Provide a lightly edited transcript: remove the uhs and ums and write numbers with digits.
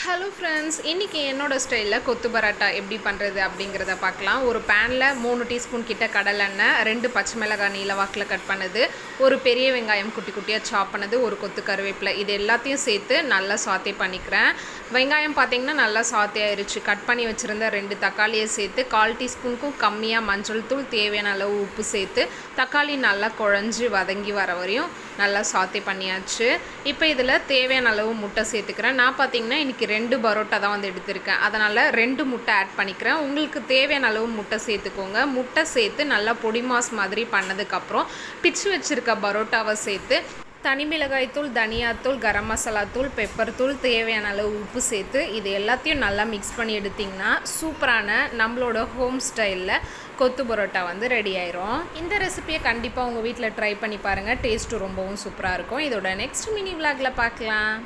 Hello friends, இன்றைக்கி என்னோடய ஸ்டைலில் கொத்து பரோட்டா எப்படி பண்ணுறது அப்படிங்கிறத பார்க்கலாம். ஒரு பேனில் 3 டீஸ்பூன் கிட்ட கடலெண்ணெய், 2 பச்சை மிளகாய் நீளவாக்கில் கட் பண்ணது, ஒரு பெரிய வெங்காயம் குட்டி குட்டியாக சாப் பண்ணது, ஒரு கொத்து கருவேப்பிலை, இது எல்லாத்தையும் சேர்த்து நல்லா சாத்தே பண்ணிக்கிறேன். வெங்காயம் பார்த்திங்கன்னா நல்லா சாத்தே ஆயிடுச்சு. கட் பண்ணி வச்சுருந்த 2 தக்காளியை சேர்த்து 1/4 டீஸ்பூனுக்கும் கம்மியாக மஞ்சள் தூள், தேவையான அளவு உப்பு சேர்த்து தக்காளி நல்லா குழஞ்சி வதங்கி வர வரையும் நல்லா சாத்தே பண்ணியாச்சு. இப்போ இதில் தேவையான அளவு முட்டை சேர்த்துக்கிறேன். நான் பார்த்திங்கன்னா இன்றைக்கி 2 பரோட்டா தான் வந்து எடுத்திருக்கேன். அதனால் 2 முட்டை ஆட் பண்ணிக்கிறேன். உங்களுக்கு தேவையான அளவு முட்டை சேர்த்துக்கோங்க. முட்டை சேர்த்து நல்லா பொடி மாஸ் மாதிரி பண்ணதுக்கப்புறம் பிச்சு வச்சுருக்க பரோட்டாவை சேர்த்து தனி மிளகாய் தூள், தனியாத்தூள், கரம் மசாலா தூள், பெப்பர் தூள், தேவையான அளவு உப்பு சேர்த்து இது எல்லாத்தையும் நல்லா மிக்ஸ் பண்ணி எடுத்திங்கன்னா சூப்பரான நம்மளோட ஹோம் ஸ்டைலில் கொத்து பரோட்டா வந்து ரெடி ஆயிரும். இந்த ரெசிபியை கண்டிப்பாக உங்கள் வீட்டில் ட்ரை பண்ணி பாருங்கள். டேஸ்ட்டு ரொம்பவும் சூப்பராக இருக்கும். இதோட நெக்ஸ்ட் மினி விலாகில் பார்க்கலாம்.